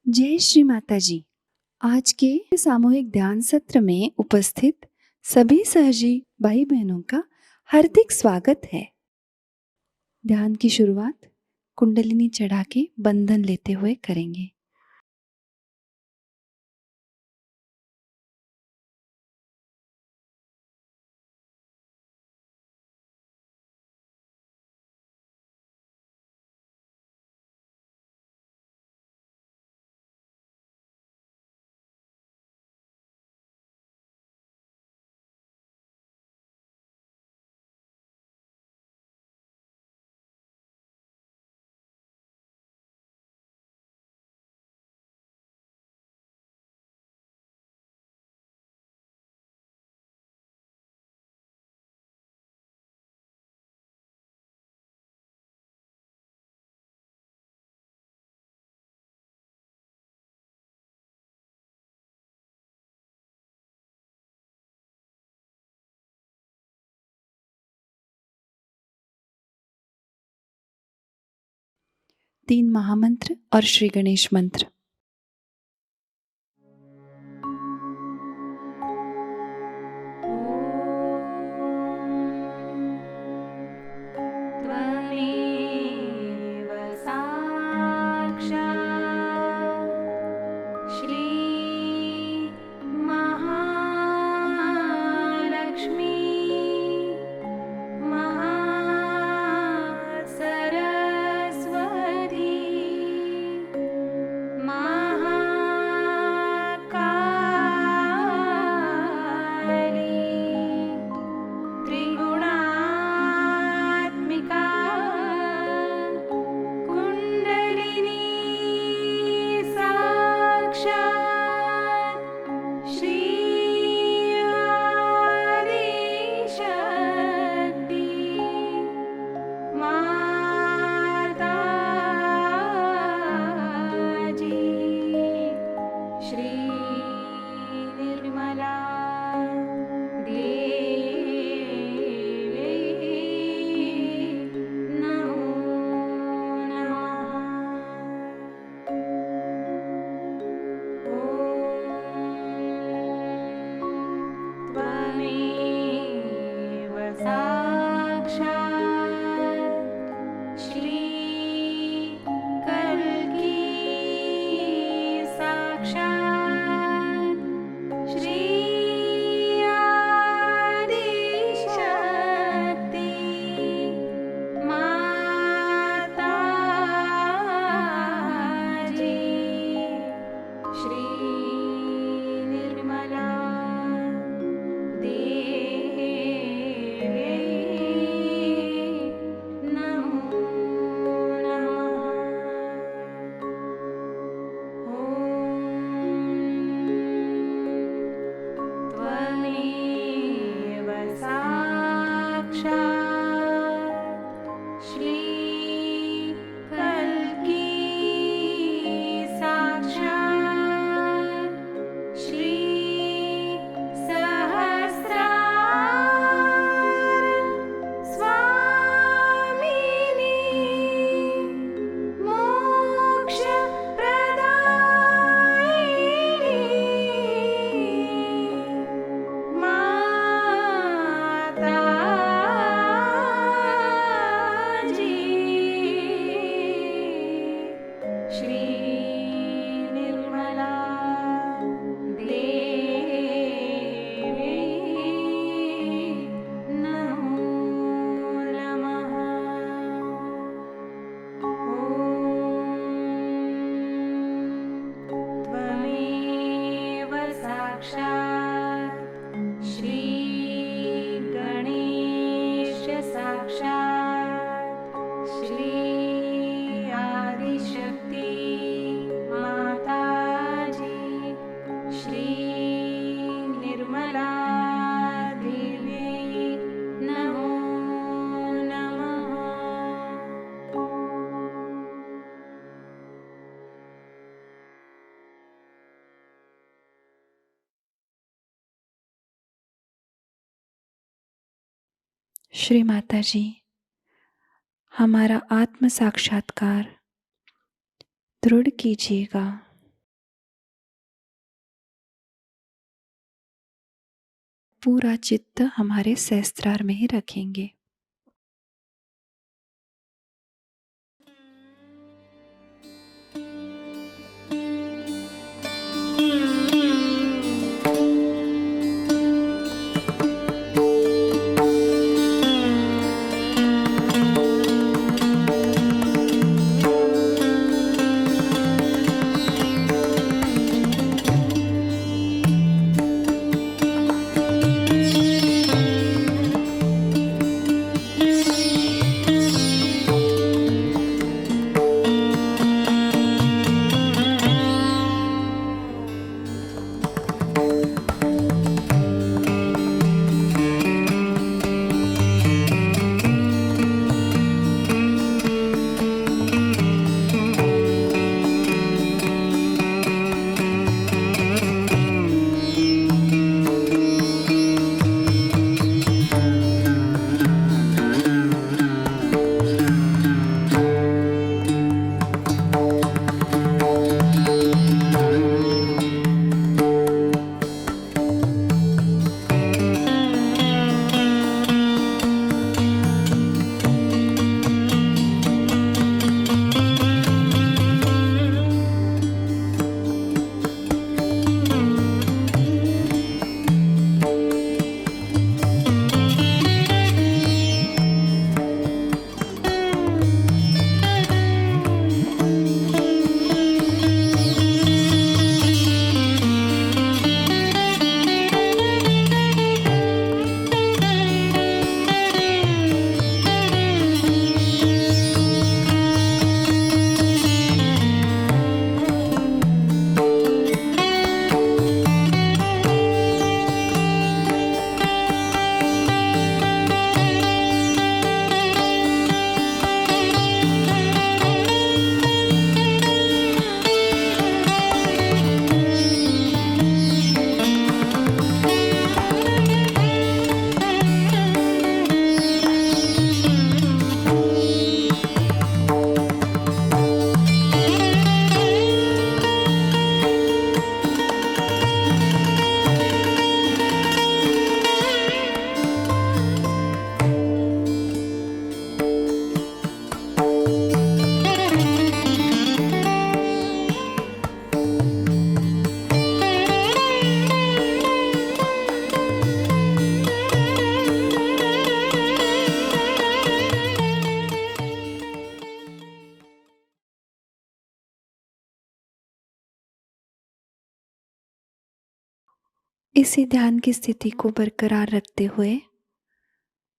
जय श्री माता जी। आज के सामूहिक ध्यान सत्र में उपस्थित सभी सहजी भाई बहनों का हार्दिक स्वागत है। ध्यान की शुरुआत कुंडलिनी चढ़ा के बंधन लेते हुए करेंगे। तीन महामंत्र और श्री गणेश मंत्र। श्री माता जी, हमारा आत्म साक्षात्कार दृढ़ कीजिएगा। पूरा चित्त हमारे सहस्त्रार में ही रखेंगे। इसी ध्यान की स्थिति को बरकरार रखते हुए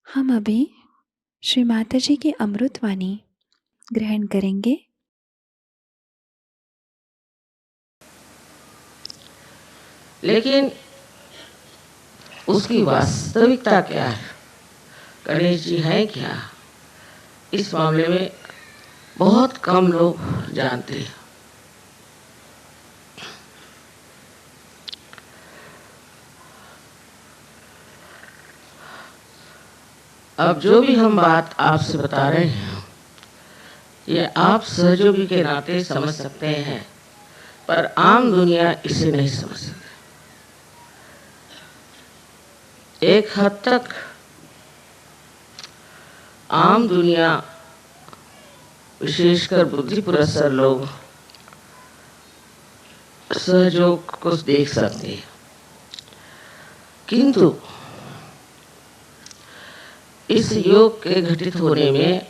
हम अभी श्री माता जी की अमृतवाणी ग्रहण करेंगे। लेकिन उसकी वास्तविकता क्या है, गणेश जी हैं क्या, इस मामले में बहुत कम लोग जानते हैं। अब जो भी हम बात आपसे बता रहे हैं, ये आप सहयोगी के नाते समझ सकते हैं, पर आम दुनिया इसे नहीं समझ सकती। एक हद तक आम दुनिया, विशेषकर बुद्धि पुरस्सर लोग सहयोग को देख सकते हैं, किंतु इस योग के घटित होने में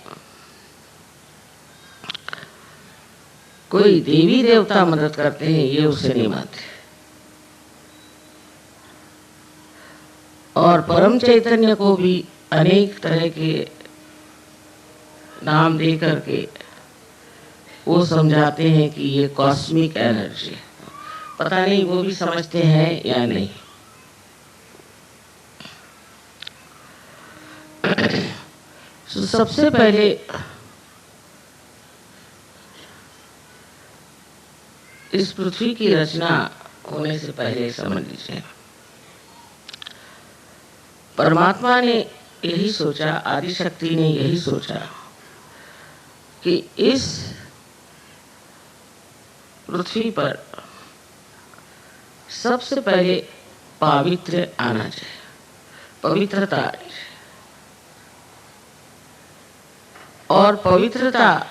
कोई देवी देवता मदद करते हैं, ये उसे नहीं मानते। और परम चैतन्य को भी अनेक तरह के नाम दे करके वो समझाते हैं कि ये कॉस्मिक एनर्जी है। पता नहीं वो भी समझते हैं या नहीं। तो सबसे पहले इस पृथ्वी की रचना होने से पहले समझ लीजिए, परमात्मा ने यही सोचा, आदिशक्ति ने यही सोचा कि इस पृथ्वी पर सबसे पहले पावित्र आना चाहिए, पवित्रता आनी चाहिए। और पवित्रता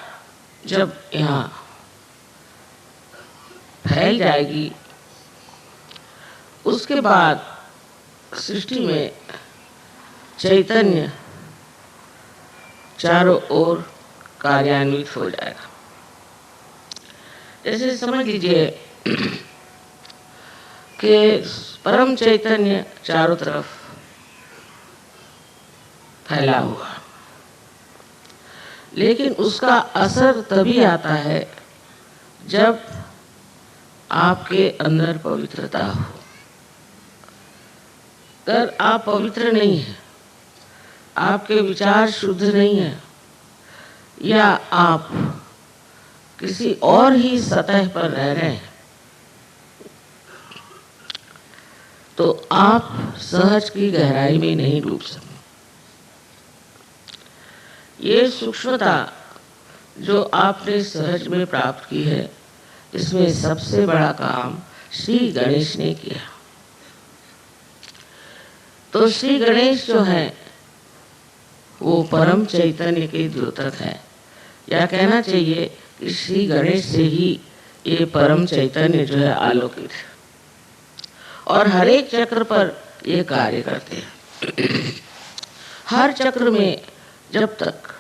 जब यहाँ फैल जाएगी, उसके बाद सृष्टि में चैतन्य चारों ओर कार्यान्वित हो जाएगा। जैसे समझ लीजिए कि परम चैतन्य चारों तरफ फैला हुआ, लेकिन उसका असर तभी आता है जब आपके अंदर पवित्रता हो। अगर आप पवित्र नहीं हैं, आपके विचार शुद्ध नहीं है, या आप किसी और ही सतह पर रह रहे हैं, तो आप सहज की गहराई में नहीं डूब सकते। ये सूक्ष्मता जो आपने सहज में प्राप्त की है, इसमें सबसे बड़ा काम श्री गणेश ने किया। तो श्री गणेश जो है वो परम चैतन्य के द्योतक है, या कहना चाहिए कि श्री गणेश से ही ये परम चैतन्य जो है आलोकित है, और हर एक चक्र पर ये कार्य करते हैं। हर चक्र में जब तक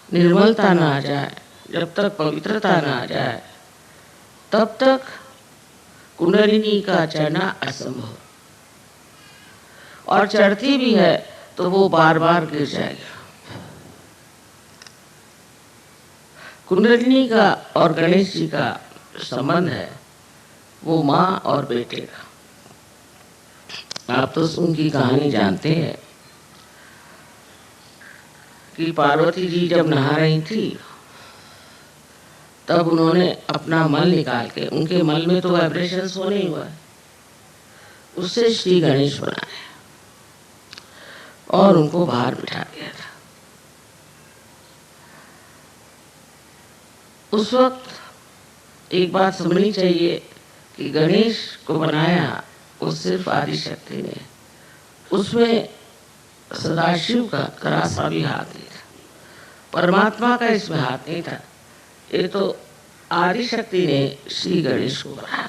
निर्मलता ना आ जाए, जब तक पवित्रता ना आ जाए, तब तक कुंडलिनी का चढ़ना असंभव, और चढ़ती भी है तो वो बार बार गिर जाएगी। कुंडलिनी का और गणेश जी का संबंध है वो माँ और बेटे का। आप तो उनकी कहानी जानते हैं कि पार्वती जी जब नहा रही थी, तब उन्होंने अपना मल निकाल के, उनके मल में तो वाइब्रेशंस होने ही हुआ है, उससे श्री गणेश बनाए और उनको बाहर बिठा दिया था। उस वक्त एक बात समझनी चाहिए कि गणेश को बनाया वो सिर्फ आदिशक्ति ने, उसमें सदाशिव का जरा सा भी हाथ नहीं था, परमात्मा का इसमें हाथ नहीं था। ये तो आदिशक्ति ने श्री गणेश को बनाया।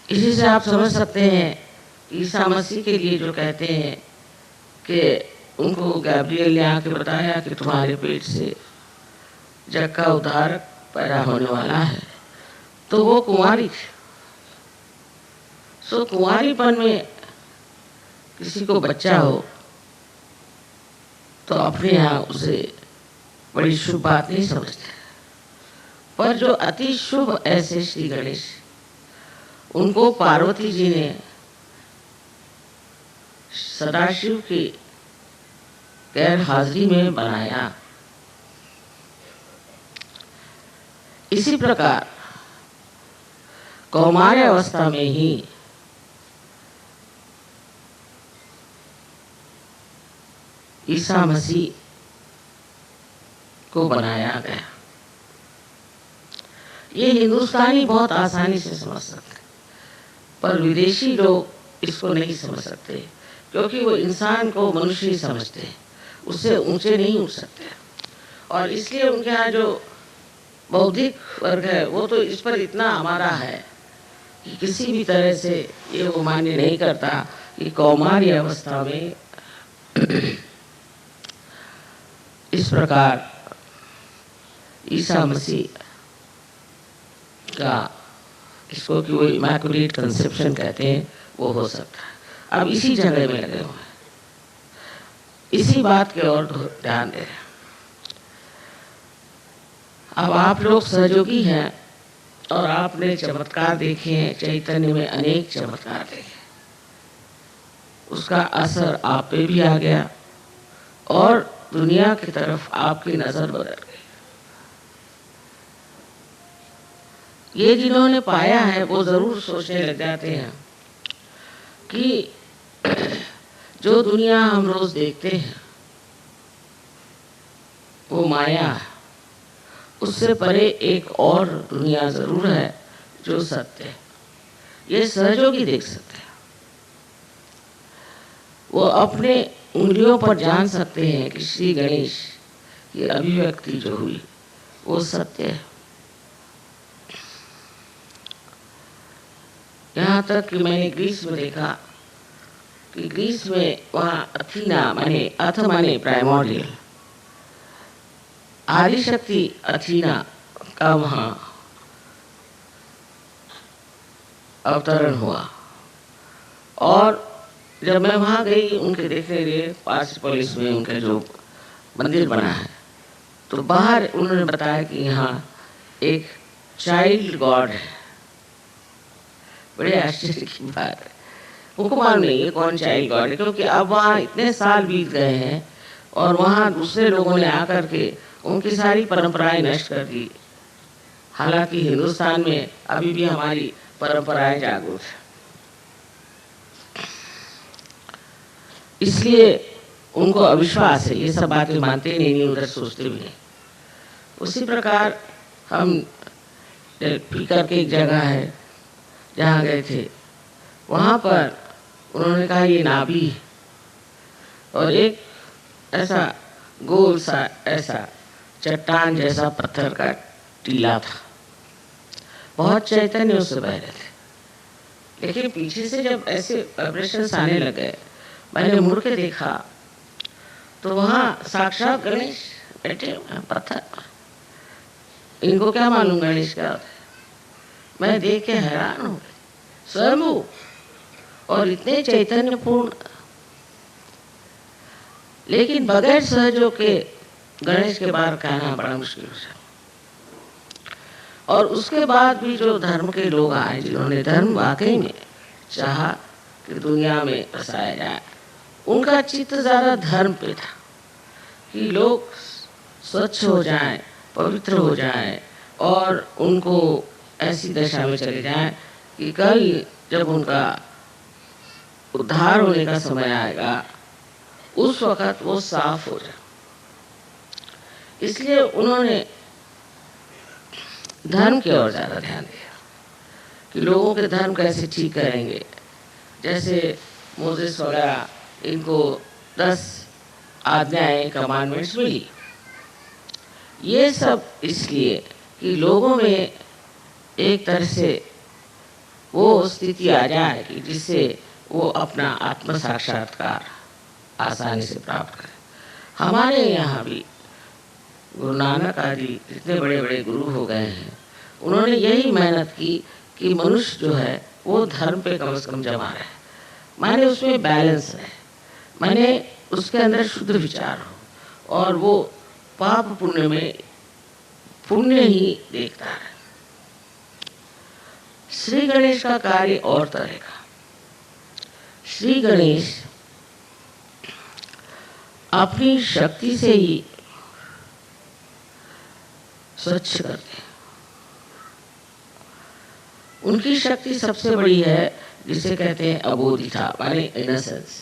इसी से आप समझ सकते हैं ईसा मसीह के लिए जो कहते हैं कि उनको गैब्रियल ने आके बताया कि तुम्हारे पेट से जग का उद्धारक पैदा होने वाला है, तो वो कुंवारी थी। सो कुंवारीपन में किसी को बच्चा हो तो अपने यहाँ उसे बड़ी शुभ बात नहीं समझते, पर जो अति शुभ ऐसे श्री गणेश, उनको पार्वती जी ने सदाशिव की गैर हाजिरी में बनाया। इसी प्रकार कौमार्य अवस्था में ही ईसा मसीह को बनाया गया। ये हिंदुस्तानी बहुत आसानी से समझ सकते, पर विदेशी लोग इसको नहीं समझ सकते, क्योंकि वो इंसान को मनुष्य ही समझते हैं, उससे ऊंचे नहीं उठ सकते। और इसलिए उनके यहाँ जो बौद्धिक वर्ग है वो तो इस पर इतना हमारा है कि किसी भी तरह से ये वो मान्य नहीं करता कि कौमार्य अवस्था में इस प्रकार ईसा मसीह का, इसको कि वो इमैकुलेट कंसेप्शन कहते हैं, वो हो सकता है। अब इसी झगड़े में लगे हुए हैं, इसी बात के और ध्यान दे रहे हैं। अब आप लोग सहयोगी हैं और आपने चमत्कार देखे हैं, चैतन्य में अनेक चमत्कार देखे, उसका असर आप पे भी आ गया और दुनिया की तरफ आपकी नजर बदल गई। ये जिन्होंने पाया है वो जरूर सोचने लग जाते हैं कि जो दुनिया हम रोज देखते हैं वो माया है, उससे परे एक और दुनिया जरूर है जो सत्य है। ये सहयोगी देख सकते हैं, वो अपने उंगलियों पर जान सकते हैं कि श्री गणेश की अभिव्यक्ति जो हुई वो सत्य है। यहाँ तक कि मैंने ग्रीस में देखा कि ग्रीस में वहाँ अथीना माने अथ माने प्राइमोर्डियल, आदिशक्ति अथीना का वहाँ अवतरण हुआ। और जब मैं वहाँ गई उनके देखने के लिए, पार्सिपोलिस में उनका जो मंदिर बना है, तो बाहर उन्होंने बताया कि यहाँ एक चाइल्ड गॉड है। बड़े आश्चर्य की बात है, उनको मालूम नहीं है कौन चाइल्ड गॉड है, क्योंकि अब वहाँ इतने साल बीत गए हैं और वहाँ दूसरे लोगों ने आकर के उनकी सारी परंपराएं नष्ट कर दी। हालांकि हिंदुस्तान में अभी भी हमारी परंपराएं जागरूक है, इसलिए उनको अविश्वास है, ये सब बातें मानते नहीं, उधर सोचते भी नहीं। उसी प्रकार हम डेल्फी करके एक जगह है जहाँ गए थे, वहाँ पर उन्होंने कहा ये नाभि है, और एक ऐसा गोल सा ऐसा चट्टान जैसा पत्थर का टीला था। बहुत चैतन्य उससे बह रहे थे, लेकिन पीछे से जब ऐसे वाइब्रेशंस आने लगे, मैंने मुड़ के देखा तो वहाँ साक्षात गणेश बैठे पत्थर। इनको क्या मालूम गणेश क्या होता है? मैं देख के हैरान हो गई, स्वयंभू और इतने चैतन्यपूर्ण, लेकिन बगैर सहयोग के गणेश के बारे कहना बड़ा मुश्किल है। और उसके बाद भी जो धर्म के लोग आए, जिन्होंने धर्म वाकई में चाहा कि दुनिया में बसाया जाए, उनका चित्त ज्यादा धर्म पे था कि लोग स्वच्छ हो जाएं, पवित्र हो जाएं और उनको ऐसी दशा में चले जाएं कि कल जब उनका उद्धार होने का समय आएगा उस वक़्त वो साफ हो जाए। इसलिए उन्होंने धर्म की ओर ज़्यादा ध्यान दिया कि लोगों के धर्म कैसे ठीक करेंगे। जैसे मोसेस वगैरह, इनको 10 आज्ञाएं, कमांडमेंट्स मिली। ये सब इसलिए कि लोगों में एक तरह से वो स्थिति आ जाए कि जिससे वो अपना आत्म साक्षात्कार आसानी से प्राप्त करें। हमारे यहाँ भी गुरु नानक आदि जितने बड़े बड़े गुरु हो गए हैं, उन्होंने यही मेहनत की कि मनुष्य जो है वो धर्म पे कम से कम जमा रहे, माने उसमें बैलेंस है, माने उसके अंदर शुद्ध विचार हो और वो पाप पुण्य में पुण्य ही देखता है। श्री गणेश का कार्य और तरह का। श्री गणेश अपनी शक्ति से ही स्वच्छ करते हैं। उनकी शक्ति सबसे बड़ी है, जिसे कहते हैं अबोधिता माने इनोसेंस।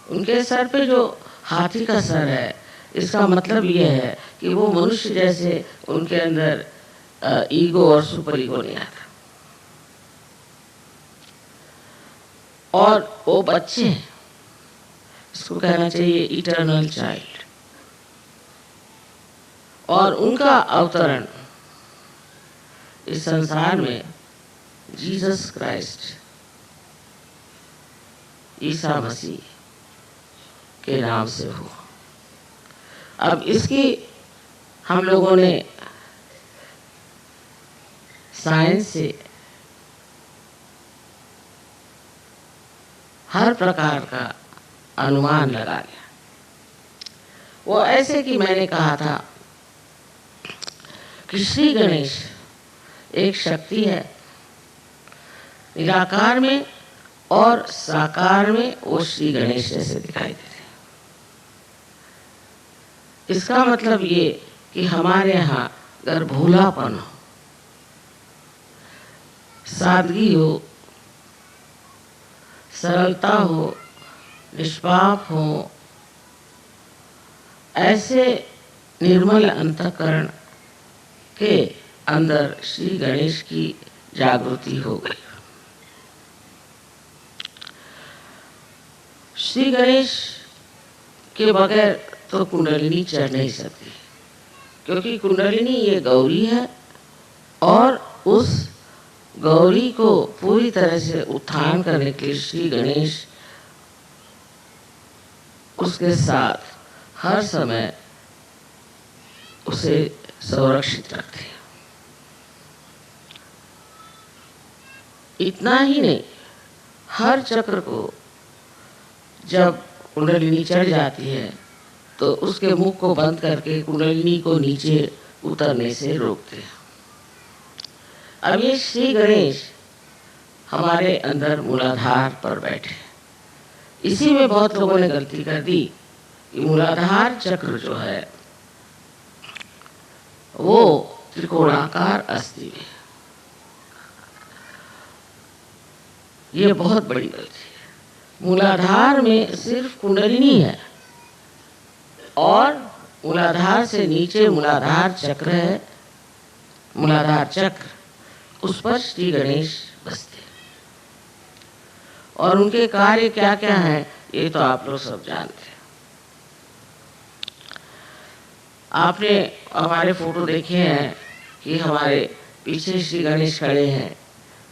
उनके सर पे जो हाथी का सर है, इसका मतलब ये है कि वो मनुष्य जैसे उनके अंदर ईगो और सुपर ईगो नहीं आता। और वो बच्चे हैं, इसको कहना चाहिए इटर्नल चाइल्ड। और उनका अवतरण इस संसार में जीसस क्राइस्ट, ईसा मसीह के नाम से हुआ। अब इसकी हम लोगों ने साइंस से हर प्रकार का अनुमान लगा लिया। वो ऐसे कि मैंने कहा था कि श्री गणेश एक शक्ति है, निराकार में और साकार में वो श्री गणेश जैसे दिखाई देते हैं। इसका मतलब ये कि हमारे यहाँ अगर भोलापन हो, सादगी हो, सरलता हो, निष्पाप हो, ऐसे निर्मल अंतःकरण के अंदर श्री गणेश की जागृति हो गई। श्री गणेश के बगैर तो कुंडलिनी चढ़ नहीं सकती, क्योंकि कुंडलिनी ये गौरी है और उस गौरी को पूरी तरह से उत्थान करने के लिए श्री गणेश उसके साथ हर समय उसे संरक्षित रखते हैं। इतना ही नहीं, हर चक्र को जब कुंडलिनी चढ़ जाती है तो उसके मुख को बंद करके कुंडलिनी को नीचे उतरने से रोकते हैं। अब ये श्री गणेश हमारे अंदर मूलाधार पर बैठे। इसी में बहुत लोगों ने गलती कर दी कि मूलाधार चक्र जो है वो त्रिकोणाकार अस्थि है। ये बहुत बड़ी गलती है। मूलाधार में सिर्फ कुंडलिनी है और मूलाधार से नीचे मूलाधार चक्र है। मूलाधार चक्र, उस पर श्री गणेश बसते हैं और उनके कार्य क्या क्या हैं ये तो आप लोग सब जानते हैं। आपने हमारे फोटो देखे हैं कि हमारे पीछे श्री गणेश खड़े हैं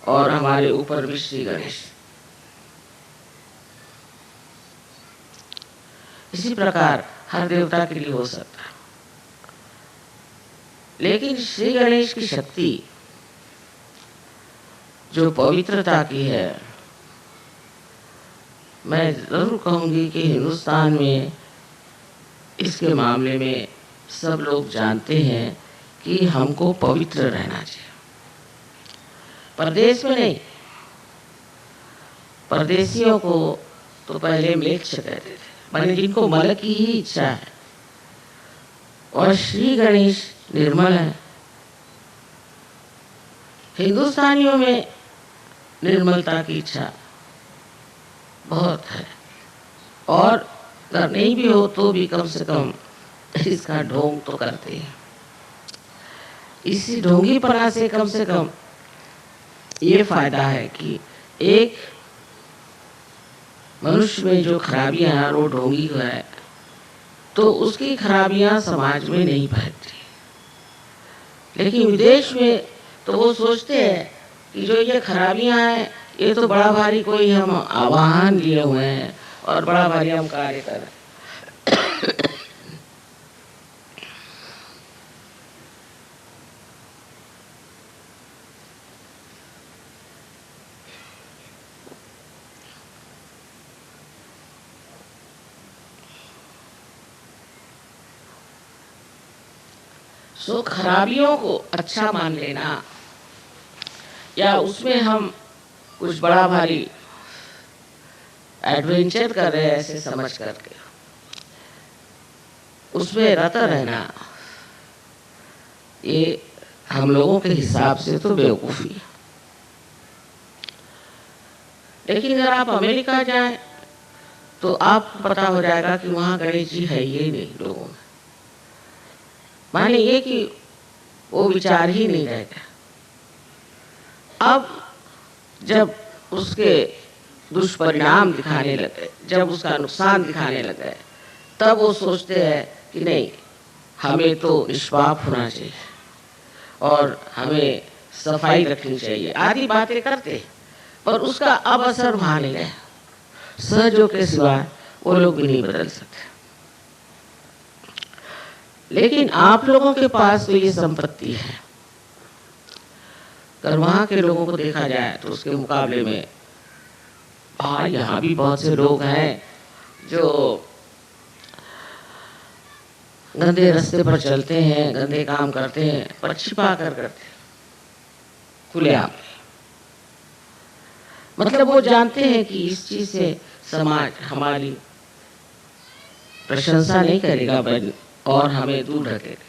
और हमारे ऊपर भी श्री गणेश। इसी प्रकार हर देवता के लिए हो सकता है, लेकिन श्री गणेश की शक्ति जो पवित्रता की है, मैं जरूर कहूंगी कि हिंदुस्तान में इसके मामले में सब लोग जानते हैं कि हमको पवित्र रहना चाहिए। परदेश में नहीं, परदेशियों को तो पहले म्लेच्छ कहते थे, माने जिनको मल की ही इच्छा है। और श्री गणेश निर्मल है। हिंदुस्तानियों में निर्मलता की इच्छा बहुत है, और अगर नहीं भी हो तो भी कम से कम इसका ढोंग तो करते हैं। इसी ढोंगीपना से कम ये फायदा है कि एक मनुष्य में जो खराबियां हैं वो ढोंगी है तो उसकी खराबियां समाज में नहीं फैलती। लेकिन विदेश में तो वो सोचते हैं कि जो ये खराबियां हैं ये तो बड़ा भारी कोई हम आवाहन लिए हुए हैं और बड़ा भारी हम कार्य कर रहे हैं। सो खराबियों को अच्छा मान लेना या उसमें हम कुछ बड़ा भारी एडवेंचर कर रहे हैं ऐसे समझ करके उसमें रता रहना, ये हम लोगों के हिसाब से तो बेवकूफ़ी है। लेकिन अगर आप अमेरिका जाएं तो आपको पता हो जाएगा कि वहाँ गणेश जी है ही नहीं लोगों में। माने ये कि वो विचार ही नहीं रहता। अब जब उसके दुष्परिणाम दिखाने लगे, जब उसका नुकसान दिखाने लगे, तब वो सोचते हैं कि नहीं, हमें तो निष्पाप होना चाहिए और हमें सफाई रखनी चाहिए, आदि बातें करते, पर उसका अब असर वहाँ नहीं है। सहजों के सिवा वो लोग भी नहीं बदल सकते। लेकिन आप लोगों के पास तो ये संपत्ति है। अगर वहाँ के लोगों को देखा जाए तो उसके मुकाबले में यहाँ भी बहुत से लोग हैं जो गंदे रास्ते पर चलते हैं, गंदे काम करते हैं, पर छिपा कर करते हैं, खुलेआम। मतलब वो जानते हैं कि इस चीज से समाज हमारी प्रशंसा नहीं करेगा और हमें दूर रखेगा।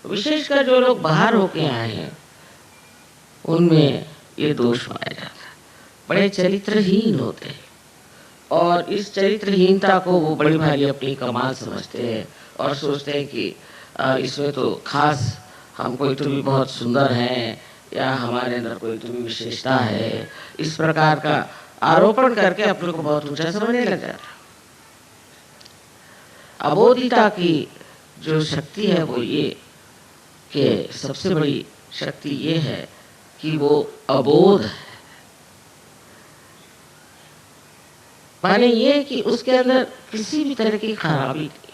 विशेषकर जो लोग बाहर होके आए हैं उनमें ये दोष पाया जाता है, बड़े चरित्रहीन होते हैं और इस चरित्रहीनता को वो बड़ी भारी अपनी कमाल समझते हैं और सोचते हैं कि इसमें तो खास हम कोई तो भी बहुत सुंदर हैं या हमारे अंदर कोई तो भी विशेषता है, इस प्रकार का आरोपण करके अपने को बहुत ऊंचा समझने लग जाता। अबोधिता की जो शक्ति है वो ये कि सबसे बड़ी शक्ति ये है कि वो अबोध है, माने ये कि उसके अंदर किसी भी तरह की खराबी नहीं,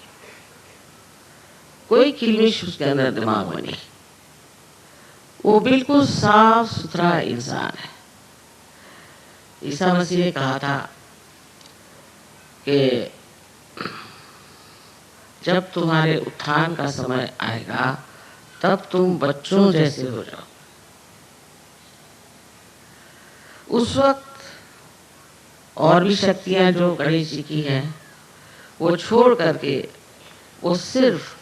कोई किलमिश उसके अंदर दिमाग में नहीं, वो बिल्कुल साफ सुथरा इंसान है। ईसा मसीह ने कहा था कि जब तुम्हारे उत्थान का समय आएगा तब तुम बच्चों जैसे हो जाओ। उस वक्त और भी शक्तियां जो गणेश जी की हैं वो छोड़ करके वो सिर्फ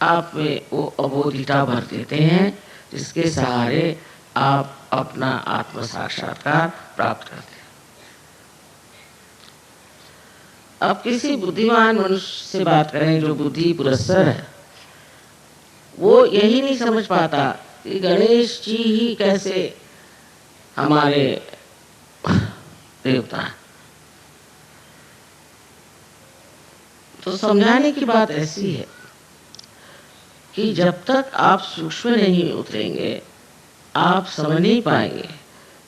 आप में वो अबोधिता भर देते हैं जिसके सहारे आप अपना आत्म साक्षात्कार प्राप्त करते हैं। अब किसी बुद्धिमान मनुष्य से बात करें जो बुद्धि पुरस्सर है, वो यही नहीं समझ पाता कि गणेश जी ही कैसे हमारे देवता हैं। तो समझाने की बात ऐसी है कि जब तक आप सूक्ष्म नहीं उतरेंगे आप समझ नहीं पाएंगे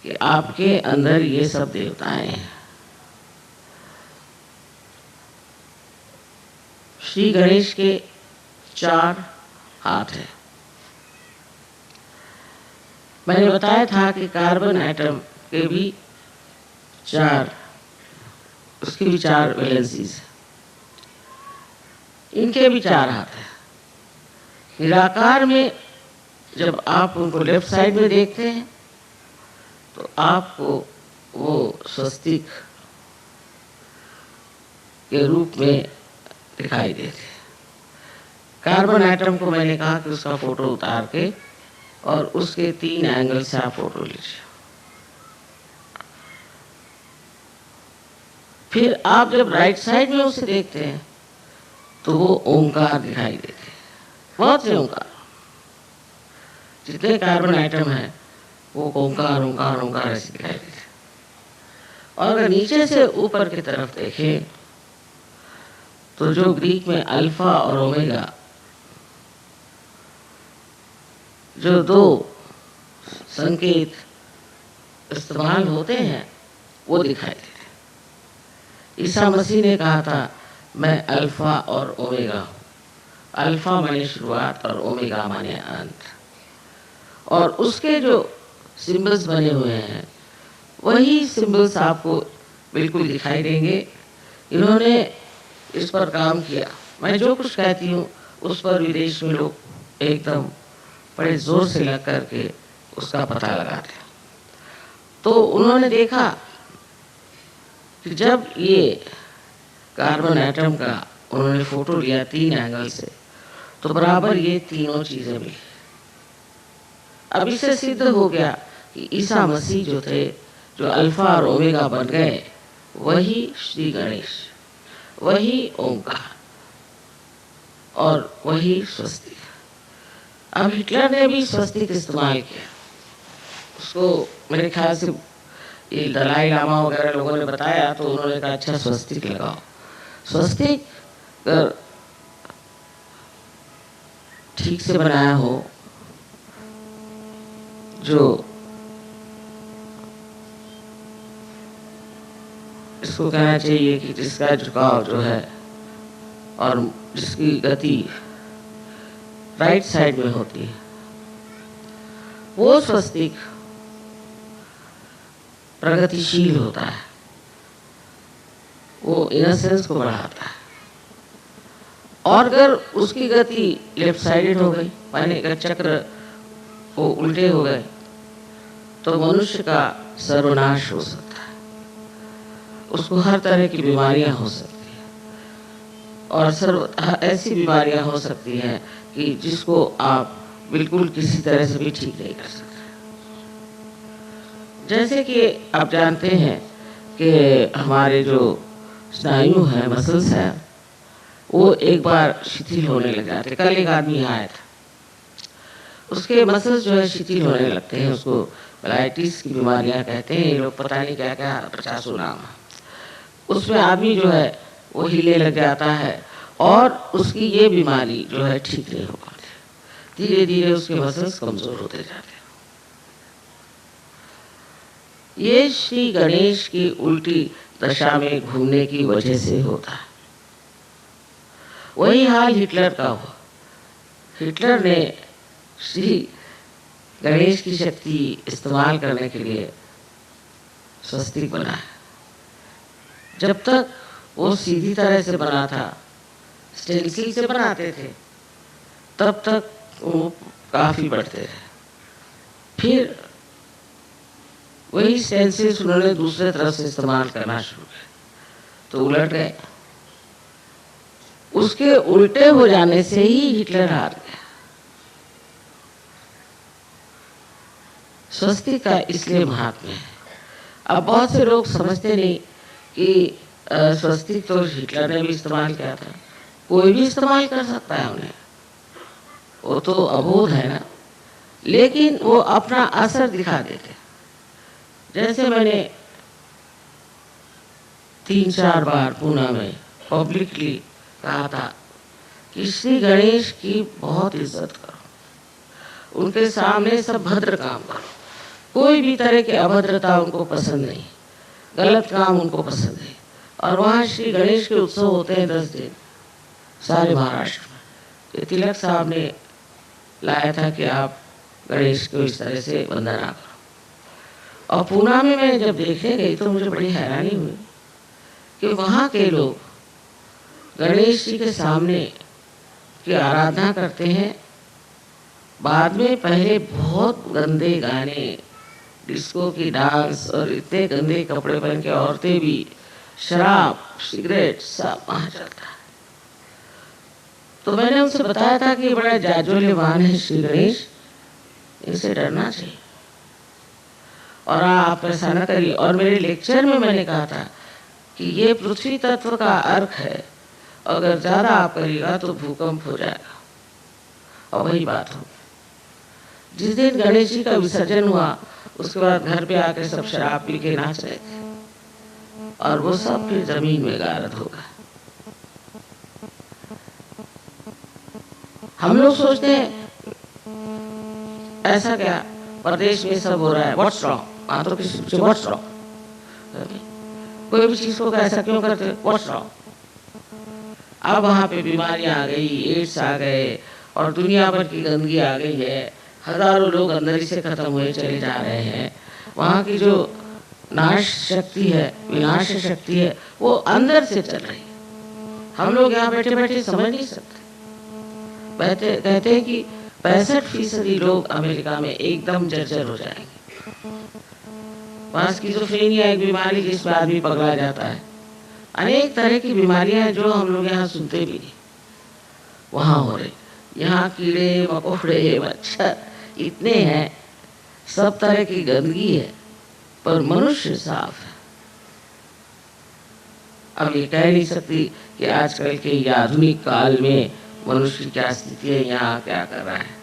कि आपके अंदर ये सब देवताएं हैं। श्री गणेश के 4 हाथ हैं। मैंने बताया था कि कार्बन एटम के भी 4 उसकी भी 4 वैलेंसीज है, इनके भी 4 हाथ हैं। निराकार में जब आप उनको लेफ्ट साइड में देखते हैं तो आपको वो स्वस्तिक के रूप में दिखाई देते हैं। कार्बन एटम को मैंने कहा कि उसका फोटो उतार के और उसके 3 एंगल से आप फोटो लीजिए। फिर आप जब राइट साइड में उसे देखते हैं तो वो ओंकार दिखाई देते हैं, बहुत से ओंकार, जितने कार्बन आइटम है वो ओंकार ओंकार ओंकार ऐसे दिखाई देते हैं। और अगर नीचे से ऊपर की तरफ देखें तो जो ग्रीक में अल्फा और ओमेगा जो 2 संकेत इस्तेमाल होते हैं वो दिखाई देते हैं। ईसा मसीह ने कहा था मैं अल्फा और ओमेगा हूँ। अल्फा माने शुरुआत और ओमेगा माने अंत। और उसके जो सिंबल्स बने हुए हैं वही सिंबल्स आपको बिल्कुल दिखाई देंगे। इन्होंने इस पर काम किया। मैं जो कुछ कहती हूँ उस पर विदेश में लोग एकदम बड़े जोर से लग करके उसका पता लगाते हैं। तो उन्होंने देखा कि जब ये कार्बन एटम का उन्होंने फोटो लिया 3 एंगल से तो बराबर ये तीनों चीजें मिली। अब इससे सिद्ध हो गया कि ईसा मसीह जो थे, जो अल्फा और ओमेगा बन गए, वही श्री गणेश, वही ओंकार और वही स्वस्तिक। अब हिटलर ने भी स्वस्तिक इस्तेमाल किया। उसको मेरे ख्याल से ये दलाई लामा वगैरह लोगों ने बताया तो उन्होंने कहा अच्छा स्वस्तिक लगाओ। स्वस्तिक अगर ठीक से बनाया हो, जो इसको कहना चाहिए कि जिसका झुकाव जो है और जिसकी गति राइट साइड में होती है, वो स्वस्तिक प्रगतिशील होता है, वो इनोसेंस को बढ़ाता है। और अगर उसकी गति लेफ्ट साइडेड हो गई, माने अगर चक्र वो उल्टे हो गए तो मनुष्य का सर्वनाश हो सकता है, उसको हर तरह की बीमारियां हो सकती हैं और ऐसी बीमारियां हो सकती हैं कि जिसको आप बिल्कुल किसी तरह से भी ठीक नहीं कर सकते। जैसे कि आप जानते हैं कि हमारे जो स्नायु है, मसल्स है, वो एक बार शिथिल होने लग जाते। कल एक आदमी यहाँ आया था, उसके मसल्स जो है शिथिल होने लगते हैं, उसको मेलाइटिस की बीमारियां कहते हैं ये लोग, पता नहीं क्या क्या 50 नाम। उसमें आदमी जो है वो हिले लग जाता है और उसकी ये बीमारी जो है ठीक नहीं हो पाती, धीरे धीरे उसके मसल्स कमजोर होते जाते हैं। ये श्री गणेश की उल्टी दशा में घूमने की वजह से होता है। वही हाल हिटलर का हुआ। हिटलर ने श्री गणेश की शक्ति इस्तेमाल करने के लिए स्वस्तिक बनाया। जब तक वो सीधी तरह से बना था, स्टेंसिल से बनाते थे, तब तक वो काफी बढ़ते रहे। फिर वही स्टेंसिल्स उन्होंने दूसरे तरफ से इस्तेमाल करना शुरू किया तो उलट गए। उसके उल्टे हो जाने से ही हिटलर हार गया। स्वस्तिक का इसलिए महात्म्य है। अब बहुत से लोग समझते नहीं कि स्वस्तिक तो हिटलर ने भी इस्तेमाल किया था, कोई भी इस्तेमाल कर सकता है उन्हें, वो तो अबोध है ना, लेकिन वो अपना असर दिखा देते। जैसे मैंने 3-4 बार पुणे में पब्लिकली कहा था कि श्री गणेश की बहुत इज्जत करो, उनके सामने सब भद्र काम करो, कोई भी तरह की अभद्रता उनको पसंद नहीं, गलत काम उनको पसंद नहीं। और वहाँ श्री गणेश के उत्सव होते हैं 10 दिन सारे महाराष्ट्र में। तिलक साहब ने लाया था कि आप गणेश को इस तरह से वंदना करो। और पूना में मैं जब देखने गई तो मुझे बड़ी हैरानी हुई कि वहाँ के लोग गणेश जी के सामने की आराधना करते हैं, बाद में पहले बहुत गंदे गाने, डिस्को की डांस और इतने गंदे कपड़े पहन के औरतें भी, शराब, सिगरेट सब वहाँ चलता है। तो मैंने उनसे बताया था कि बड़ा जाज्वल्यमान है श्री गणेश, इनसे डरना चाहिए और आप ऐसा न करिए। और मेरे लेक्चर में मैंने कहा था कि ये पृथ्वी तत्व का अर्थ है, अगर ज्यादा आप करिएगा तो भूकंप हो जाएगा। और वही बात हो, जिस दिन गणेश जी का विसर्जन हुआ उसके बाद घर पे आके सब शराब पी के नाच रहे थे और वो सब फिर जमीन में गारद होगा। हम लोग सोचते हैं ऐसा क्या, प्रदेश में सब हो रहा है, व्हाट्स रॉन्ग, हाँ तो किसी से व्हाट्स रॉन्ग, कोई भी चीज को ऐसा क्यों करते, व्हाट्स रॉन्ग। अब वहाँ पे बीमारियां आ गई, एड्स आ गए और दुनिया भर की गंदगी आ गई है, हजारों लोग अंदर ही से खत्म हुए चले जा रहे हैं। वहाँ की जो नाश शक्ति है, विनाश शक्ति है, वो अंदर से चल रही है। हम लोग यहाँ बैठे बैठे समझ नहीं सकते। कहते हैं कि 65% लोग अमेरिका में एकदम जर्जर हो जाएंगे। वहाँ स्किज़ोफ्रेनिया एक बीमारी जिसमें आदमी पगला जाता है, अनेक तरह की बीमारियां हैं जो हम लोग यहाँ सुनते भी नहीं, वहाँ हो रही। यहाँ कीड़े मकोड़े मच्छर इतने हैं, सब तरह की गंदगी है, पर मनुष्य साफ है। अब ये कह नहीं सकती कि आजकल के ये आधुनिक काल में मनुष्य की क्या स्थिति है, यहाँ क्या कर रहा है।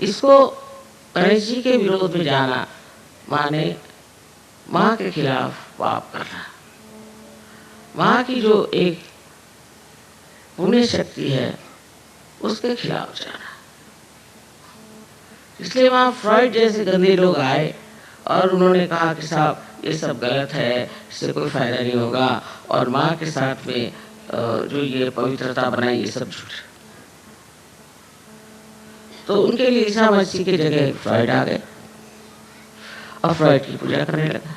इसको गणेश जी के विरोध में जाना माने माँ के खिलाफ पाप करना, माँ की जो एक पुण्य शक्ति है उसके खिलाफ जाना। इसलिए वहाँ फ्रॉइड जैसे गंदे लोग आए और उन्होंने कहा कि साहब ये सब गलत है, इससे कोई फायदा नहीं होगा, और माँ के साथ में जो ये पवित्रता बनाई ये सब झूठ। तो उनके लिए ईसा मसीह की जगह फ्रॉइड आ गए और फ्रॉइड की पूजा करने लगा।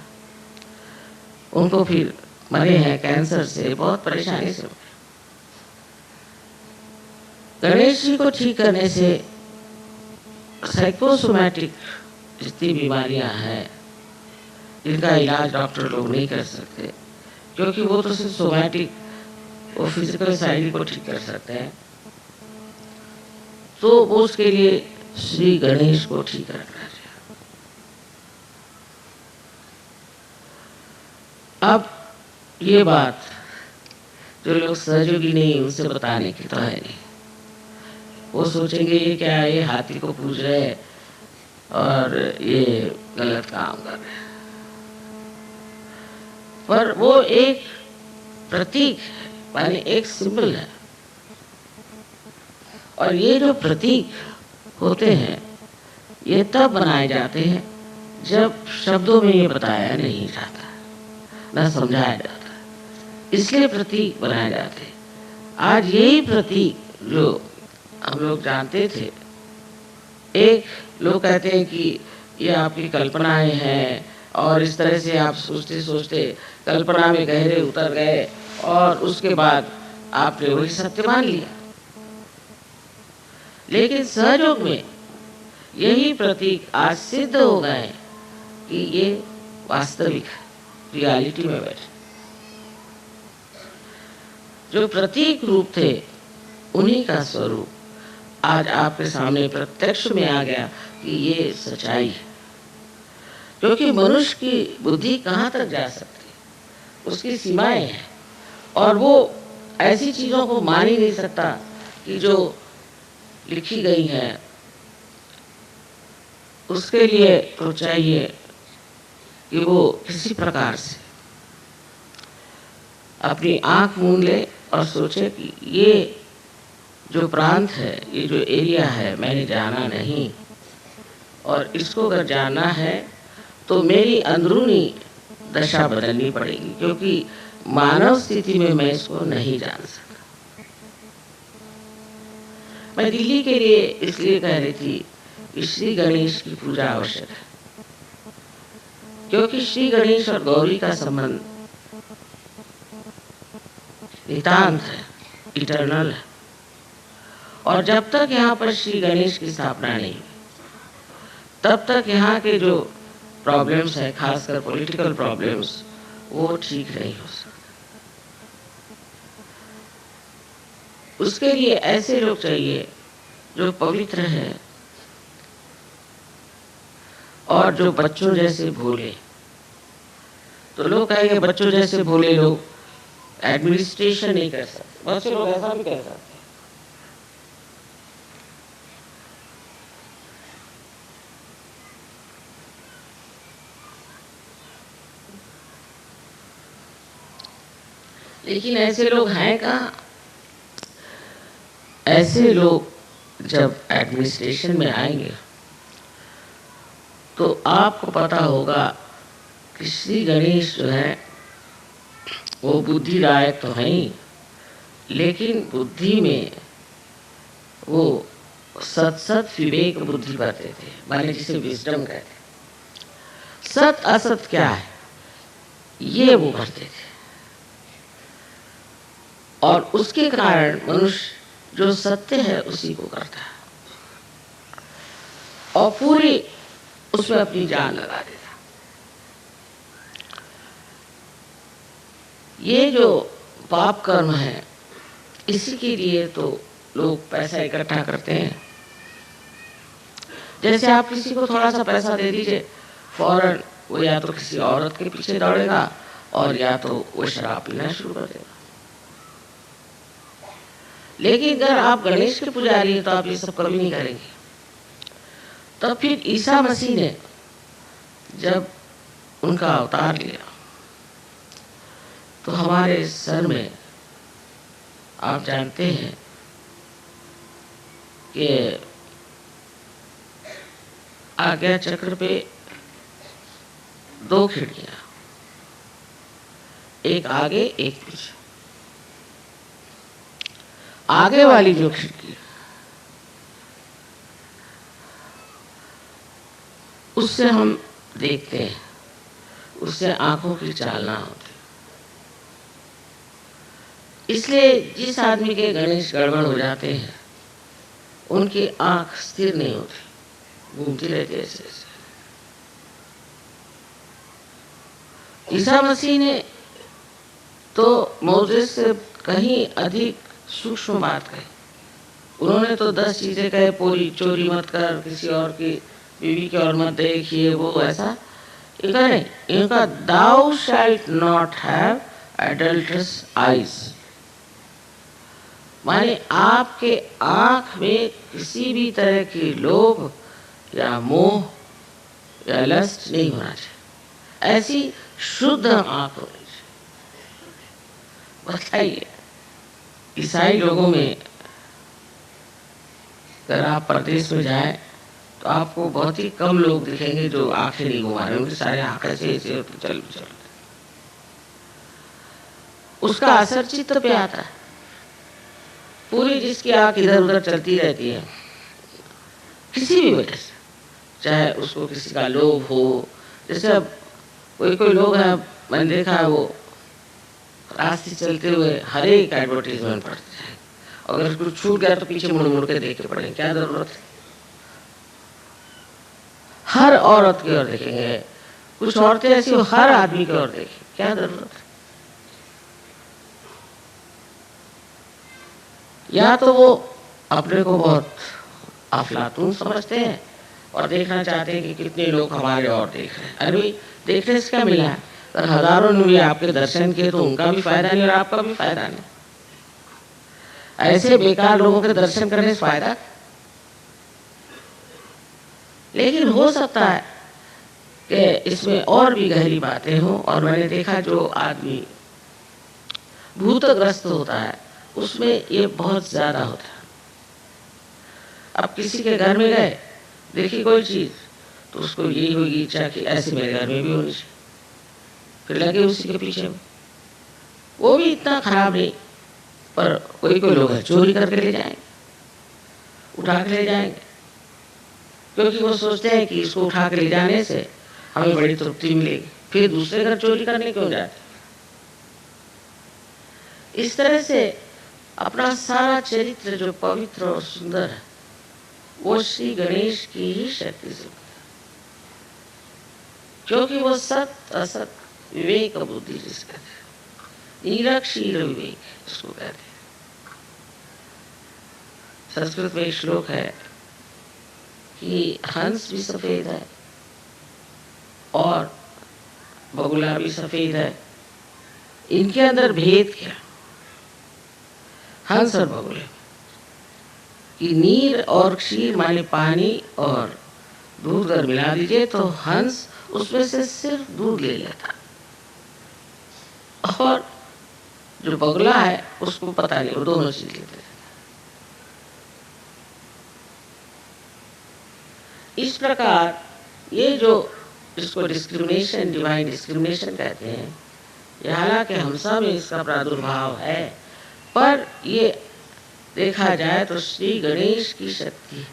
उनको फिर मरे हैं कैंसर से, बहुत परेशानी से। गणेश जी को ठीक करने से साइकोसोमैटिक जितनी बीमारियां हैं जिनका इलाज डॉक्टर लोग नहीं कर सकते, क्योंकि वो तो सिर्फ सोमैटिक, वो फिजिकल साइड को ठीक कर सकते हैं, तो वो उसके लिए श्री गणेश को ठीक रखना चाहिए। अब ये बात जो लोग सहयोगी नहीं उनसे बताने की तो है नहीं। वो सोचेंगे ये क्या है, ये हाथी को पूज रहे हैं और ये गलत काम कर रहे हैं। पर वो एक प्रतीक है, माने एक सिंबल है। और ये जो प्रतीक होते हैं ये तब बनाए जाते हैं जब शब्दों में ये बताया नहीं जाता, न समझाया जाता, इसलिए प्रतीक बनाए जाते हैं। आज यही प्रतीक जो हम लोग जानते थे, एक लोग कहते हैं कि ये आपकी कल्पनाएं हैं और इस तरह से आप सोचते सोचते कल्पना में गहरे उतर गए और उसके बाद आपने वही सत्य मान लिया। लेकिन सहयोग में यही प्रतीक आज सिद्ध हो गए कि ये वास्तविक है, रियलिटी में बैठे। जो प्रतीक रूप थे उन्हीं का स्वरूप आज आपके सामने प्रत्यक्ष में आ गया कि ये सच्चाई है। क्योंकि मनुष्य की बुद्धि कहाँ तक जा सकती है, उसकी सीमाएं हैं और वो ऐसी चीजों को मान ही नहीं सकता कि जो लिखी गई हैं। उसके लिए तो चाहिए कि वो किसी प्रकार से अपनी आंख मूंद ले और सोचे कि ये जो प्रांत है, ये जो एरिया है, मैंने जाना नहीं और इसको अगर जाना है तो मेरी अंदरूनी दशा बदलनी पड़ेगी, क्योंकि मानव स्थिति में मैं इसको नहीं जान सकता। मैं दिल्ली के लिए इसलिए कह रही थी कि श्री गणेश की पूजा आवश्यक है, क्योंकि श्री गणेश और गौरी का संबंध नितांत है, इटर्नल है। और जब तक यहाँ पर श्री गणेश की स्थापना नहीं हुई, तब तक यहाँ के जो प्रॉब्लम्स है, खासकर पॉलिटिकल प्रॉब्लम्स, वो ठीक नहीं हो सकते। उसके लिए ऐसे लोग चाहिए जो पवित्र है और जो बच्चों जैसे भोले। तो लोग कहेंगे बच्चों जैसे भोले लोग एडमिनिस्ट्रेशन नहीं कर सकते। बच्चे लोग ऐसा भी कह सकते हैं। लेकिन ऐसे लोग हैं कहाँ? ऐसे लोग जब एडमिनिस्ट्रेशन में आएंगे तो आपको पता होगा कि श्री गणेश जो है वो बुद्धिदायक तो है ही, लेकिन बुद्धि में वो सत विवेक बुद्धि करते थे, माने जिसे विजडम कहते हैं। सत असत क्या है ये वो करते थे और उसके कारण मनुष्य जो सत्य है उसी को करता है और पूरी उसमें अपनी जान लगा देता। ये जो पाप कर्म है इसी के लिए तो लोग पैसा इकट्ठा करते हैं। जैसे आप किसी को थोड़ा सा पैसा दे दीजिए, फौरन वो या तो किसी औरत के पीछे दौड़ेगा और या तो वो शराब पीना शुरू कर देगा। लेकिन अगर आप गणेश के पुजारी हैं तो आप ये सब कभी नहीं करेंगे। तब फिर ईसा मसीह ने जब उनका अवतार लिया तो हमारे सर में आप जानते हैं कि आज्ञा चक्र पे 2 खिड़कियां, एक आगे एक पीछे। आगे वाली जो खिड़की उससे हम देखते हैं, उससे आंखों की चालना होती। इसलिए जिस आदमी के गणेश गड़बड़ हो जाते हैं उनकी आंख स्थिर नहीं होती, घूमती रहती है ऐसे ऐसे। ईसा मसीह ने तो मोसेस से कहीं अधिक सूक्ष्म बात कही। उन्होंने तो 10 चीजें कहे, चोरी मत कर, किसी और की बीवी की ओर मत देख, ये वो ऐसा। इनका नहीं, इनका thou shalt not have adulterous eyes, माने आपके आंख में किसी भी तरह की लोभ या मोह या लस्ट नहीं होना चाहिए, ऐसी शुद्ध आंख होनी चाहिए। बताइए, ईसाई लोगों में अगर आप प्रदेश में जाएं तो आपको बहुत ही कम लोग दिखेंगे जो आंखें नहीं घुमा रहे, उनके सारे आंखें ऐसे चल चल। उसका असर चित्त पे आता है। पूरी जिसकी आंख इधर उधर चलती रहती है किसी भी वजह से, चाहे उसको किसी का लोभ हो, जैसे अब कोई लोग हैं, मैंने देखा है, वो रास्ते चलते हुए हर एक एडवर्टीजमेंट पढ़ते हैं, अगर कुछ छूट गया तो पीछे मुड़ मुड़ के देख के पढ़ेंगे, क्या जरूरत है। हर औरत की ओर देखेंगे, कुछ औरतें ऐसी हो हर आदमी की ओर देखें, क्या जरूरत है। या तो वो अपने को बहुत अफलातून समझते हैं और देखना चाहते हैं कि कितने लोग हमारे और देख रहे हैं। अरे देखने से क्या मिला है, अगर हजारों ने भी आपके दर्शन किए तो उनका भी फायदा नहीं और आपका भी फायदा नहीं। ऐसे बेकार लोगों के दर्शन करने से फायदा। लेकिन हो सकता है कि इसमें और भी गहरी बातें हों, और मैंने देखा जो आदमी भूतग्रस्त होता है उसमें ये बहुत ज्यादा होता है। अब किसी के घर में गए, देखी कोई चीज, तो उसको यही होगी इच्छा कि ऐसे मेरे घर में भी होनी चाहिए, फिर लगे उसी के पीछे में। वो भी इतना खराब नहीं, पर कोई लोग है चोरी करके ले जाएंगे, उठा के ले जाएंगे, क्योंकि वो सोचते हैं कि इसको उठा के ले जाने से हमें बड़ी तृप्ति मिलेगी, फिर दूसरे घर चोरी करने क्यों जाते। इस तरह से अपना सारा चरित्र जो पवित्र और सुंदर है वो श्री गणेश की ही शक्ति से, क्योंकि वो सत असत विवेक बुद्धि जिसका है, निरक्षीर विवेक इसको कहते हैं। संस्कृत में एक श्लोक है कि हंस भी सफेद है और बगुला भी सफेद है, इनके अंदर भेद क्या। हंस और बगुले कि नीर और क्षीर माने पानी और दूध अगर मिला दीजिए तो हंस उसमें से सिर्फ दूध ले लेता, और जो बगुला है उसको पता नहीं, वो दोनों चीज लेते। इस प्रकार ये जो इसको डिस्क्रिमिनेशन, डिवाइन डिस्क्रिमिनेशन कहते हैं, ये हालांकि हम सब में इसका प्रादुर्भाव है, पर ये देखा जाए तो श्री गणेश की शक्ति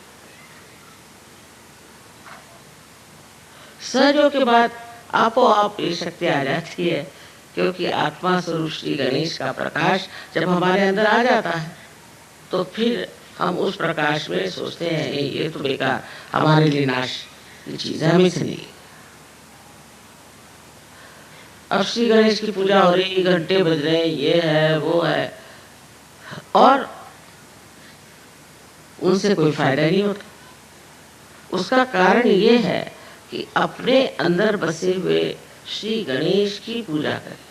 सहयोग के बाद आपो आप ये शक्ति आ जाती है, क्योंकि आत्मा स्वरूप श्री गणेश का प्रकाश जब हमारे अंदर आ जाता है तो फिर हम उस प्रकाश में सोचते हैं ये तो बेकार, हमारे लिए नाश की चीज है, हमें से नहीं। अब श्री गणेश की पूजा हो रही, घंटे बज रहे हैं, ये है वो है, और उनसे कोई फायदा नहीं होता। उसका कारण ये है कि अपने अंदर बसे हुए श्री गणेश की पूजा करें।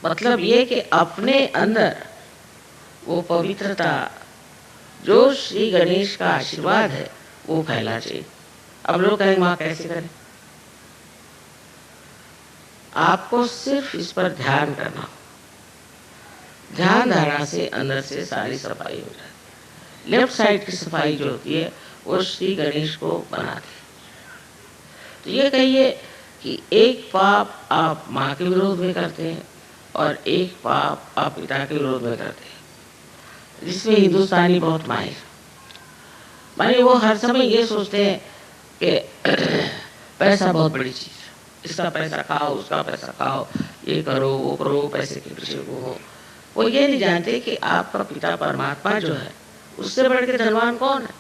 मतलब ये कि अपने अंदर वो पवित्रता जो श्री गणेश का आशीर्वाद है वो फैला चाहिए। अब लोग कहेंगे माँ कैसे करें? आपको सिर्फ इस पर ध्यान करना, ध्यान धारणा से अंदर से सारी सफाई हो जाती है। लेफ्ट साइड की सफाई जो होती है वो श्री गणेश को बनाती है। तो ये कहिए कि एक पाप आप माँ के विरोध में करते हैं और एक पाप आप पिता के विरोध में करते हैं, जिसमें हिंदुस्तानी बहुत माहिर, माने वो हर समय ये सोचते हैं कि पैसा बहुत बड़ी चीज है, इसका पैसा खाओ, उसका पैसा खाओ, ये करो वो करो, पैसे के पीछे हो। वो ये नहीं जानते कि आपका पिता परमात्मा जो है उससे बढ़ के धनवान कौन है।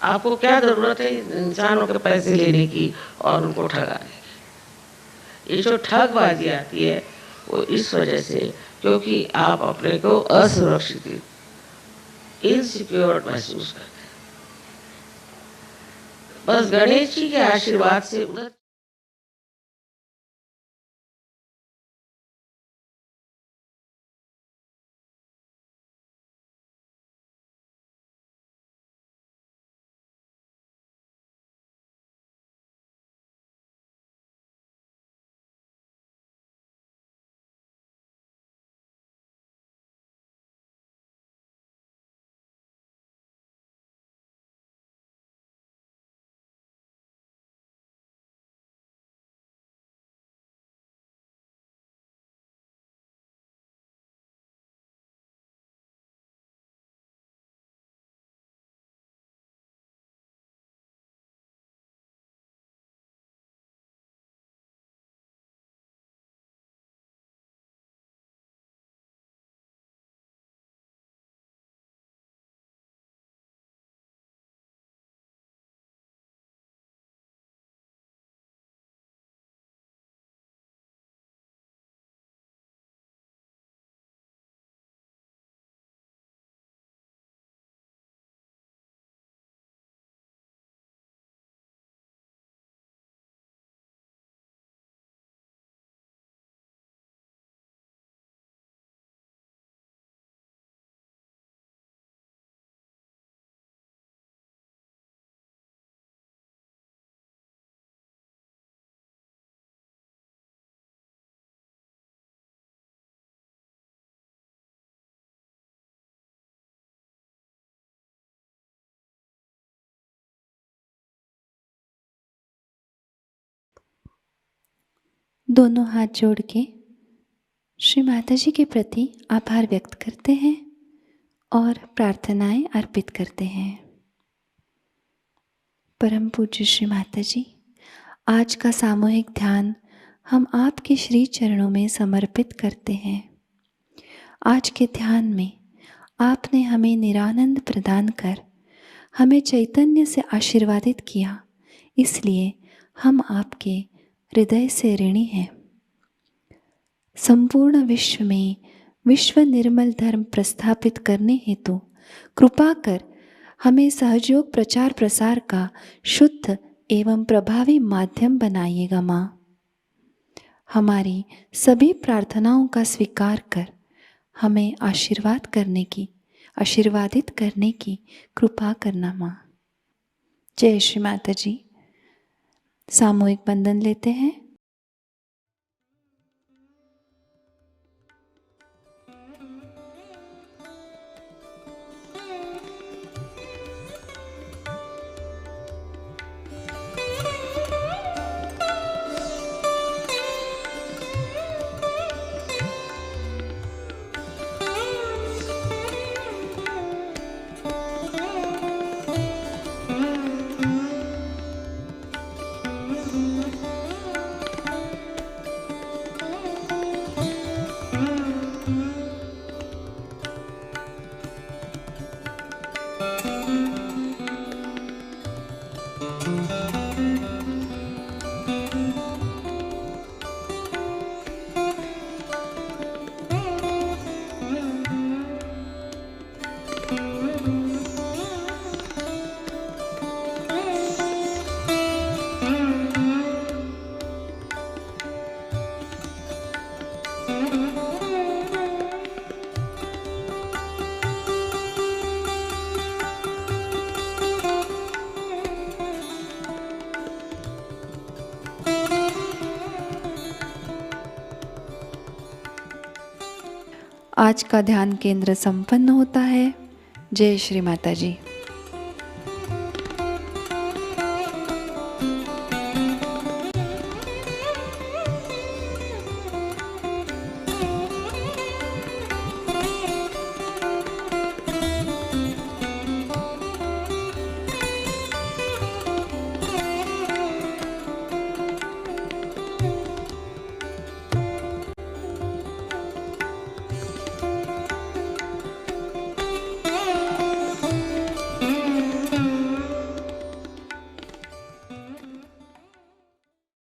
आपको क्या जरूरत है इंसानों के पैसे लेने की और उनको ठगाने की। ये जो ठगबाजी आती है वो इस वजह से क्योंकि आप अपने को असुरक्षित, इनसिक्योर महसूस करते हैं। बस गणेश जी के आशीर्वाद से उधर दोनों हाथ जोड़ के श्री माता जी के प्रति आभार व्यक्त करते हैं और प्रार्थनाएं अर्पित करते हैं। परम पूज्य श्री माता जी, आज का सामूहिक ध्यान हम आपके श्री चरणों में समर्पित करते हैं। आज के ध्यान में आपने हमें निरानंद प्रदान कर हमें चैतन्य से आशीर्वादित किया, इसलिए हम आपके हृदय से ऋणी हैं। संपूर्ण विश्व में विश्व निर्मल धर्म प्रस्थापित करने हेतु कृपा कर हमें सहयोग प्रचार प्रसार का शुद्ध एवं प्रभावी माध्यम बनाइएगा माँ। हमारी सभी प्रार्थनाओं का स्वीकार कर हमें आशीर्वादित करने की कृपा करना माँ। जय श्री माता जी। सामूहिक बंधन लेते हैं। आज का ध्यान केंद्र संपन्न होता है। जय श्री माता जी।